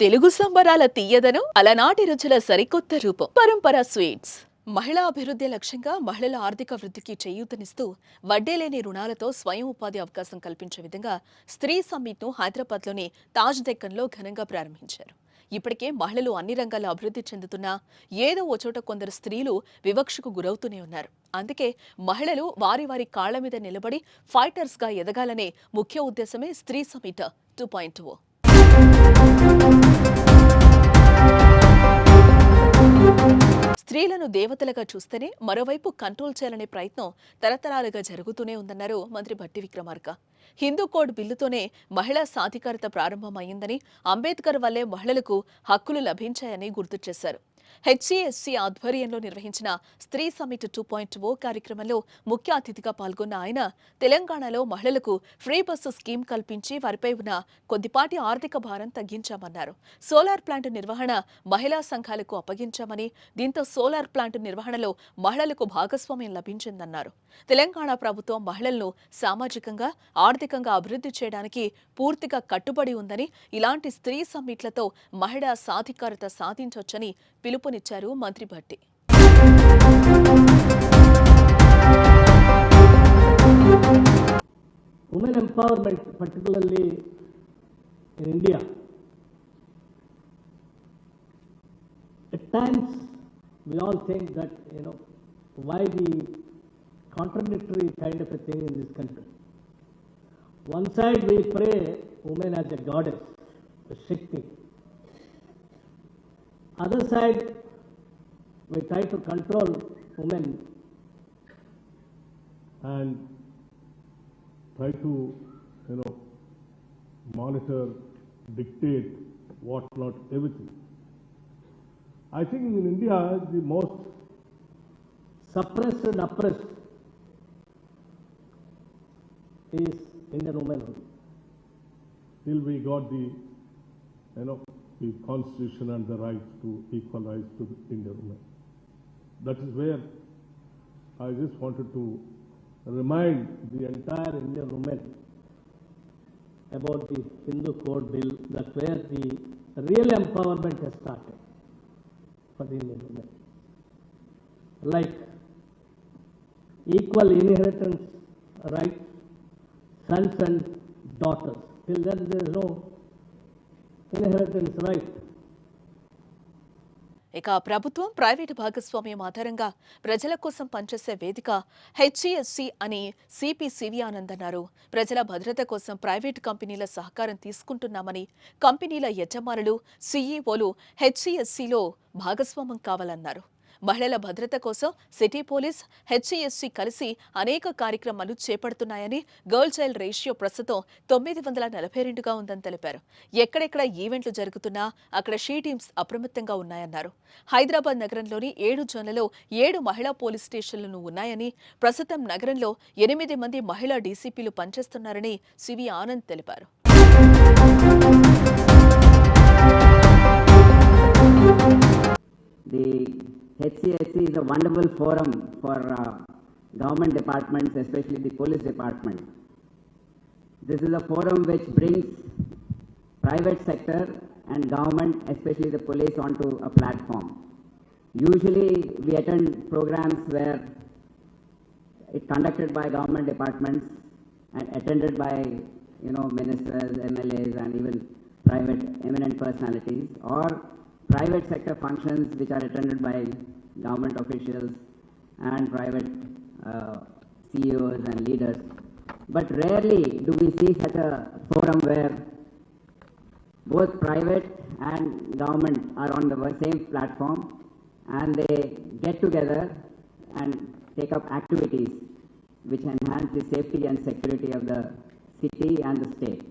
తెలుగు సంబరాల తీయదనం అలనాటి రుచుల సరికొత్త రూపం పరంపర స్వీట్స్. మహిళా అభివృద్ధి లక్ష్యంగా మహిళల ఆర్థిక వృద్ధికి చేయూతనిస్తూ వడ్డీలేని రుణాలతో స్వయం ఉపాధి అవకాశం కల్పించే విధంగా స్త్రీ సమ్మిట్ను హైదరాబాద్లోని తాజ్ డెక్కన్లో ఘనంగా ప్రారంభించారు. ఇప్పటికే మహిళలు అన్ని రంగాల్లో అభివృద్ధి చెందుతున్నా ఏదో ఓ చోట కొందరు స్త్రీలు వివక్షకు గురవుతూనే ఉన్నారు. అందుకే మహిళలు వారి వారి కాళ్ల మీద నిలబడి ఫైటర్స్గా ఎదగాలనే ముఖ్య ఉద్దేశమే స్త్రీ సమ్మిట్ 2.0. స్త్రీలను దేవతలుగా చూస్తేనే మరోవైపు కంట్రోల్ చేయాలనే ప్రయత్నం తరతరాలుగా జరుగుతూనే ఉందన్నారు మంత్రి భట్టి విక్రమార్క. హిందూ కోడ్ బిల్లుతోనే మహిళా సాధికారత ప్రారంభమైందని, అంబేద్కర్ వల్లే మహిళలకు హక్కులు లభించాయని గుర్తు చేశారు. హెచ్సిఎస్సి ఆధ్వర్యంలో నిర్వహించిన స్త్రీ సమ్మిట్ 2.0 కార్యక్రమంలో ముఖ్య అతిథిగా పాల్గొన్న ఆయన తెలంగాణలో మహిళలకు ఫ్రీ బస్సు స్కీమ్ కల్పించి వారిపై ఉన్న కొద్దిపాటి ఆర్థిక భారం తగ్గించామన్నారు. సోలార్ ప్లాంట్ నిర్వహణ మహిళా సంఘాలకు అప్పగించామని, దీంతో సోలార్ ప్లాంట్ నిర్వహణలో మహిళలకు భాగస్వామ్యం లభించిందన్నారు. తెలంగాణ ప్రభుత్వం మహిళలను సామాజికంగా, ఆర్థికంగా అభివృద్ధి చేయడానికి పూర్తిగా కట్టుబడి ఉందని, ఇలాంటి స్త్రీ సమ్మిట్లతో మహిళా సాధికారత సాధించొచ్చని పిలుపునిచ్చారు మంత్రి Bhatti. Women empowerment, particularly in India, at times we all think that, why the contradictory kind of a thing in this country. One side we pray women as a goddess, a Shakti. Other side, we try to control women and try to, monitor, dictate what not everything. I think in India, the most suppressed and oppressed is Indian women. Till we got the constitution and the right to equalize to the Indian women. That is where I just wanted to remind the entire Indian women about the Hindu Code Bill. That's where the real empowerment has started for the Indian women. Like equal inheritance rights, sons and daughters. Till then there is no inheritance right. ఇక ప్రభుత్వం private భాగస్వామ్యం ఆధారంగా ప్రజల కోసం పనిచేసే వేదిక హెచ్సిఎస్సి అని CP CV Anand అన్నారు. ప్రజల భద్రత కోసం ప్రైవేటు కంపెనీల సహకారం తీసుకుంటున్నామని, కంపెనీల యజమానులు, సిఇఓలు హెచ్సిఎస్సిలో భాగస్వామ్యం కావాలన్నారు. మహిళల భద్రత కోసం సిటీ పోలీస్, హెచ్సిఎస్సి కలిసి అనేక కార్యక్రమాలు చేపడుతున్నాయని, గర్ల్ చైల్డ్ రేషియో ప్రస్తుతం 942గా ఉందని తెలిపారు. ఎక్కడెక్కడ ఈవెంట్లు జరుగుతున్నా అక్కడ షీ టీమ్స్ అప్రమత్తంగా ఉన్నాయన్నారు. హైదరాబాద్ నగరంలోని 7 జోన్లలో 7 మహిళా పోలీస్ స్టేషన్లు ఉన్నాయని, ప్రస్తుతం నగరంలో 8 మంది మహిళా డీసీపీలు పనిచేస్తున్నారని సివి ఆనంద్ తెలిపారు. HCSC is a wonderful forum for government departments, especially the police department. This is a forum which brings private sector and government, especially the police, onto a platform. Usually we attend programs where it's conducted by government departments and attended by ministers, MLAs and even private eminent personalities, or private sector functions which are attended by government officials and private CEOs and leaders. But rarely do we see such a forum where both private and government are on the same platform and they get together and take up activities which enhance the safety and security of the city and the state.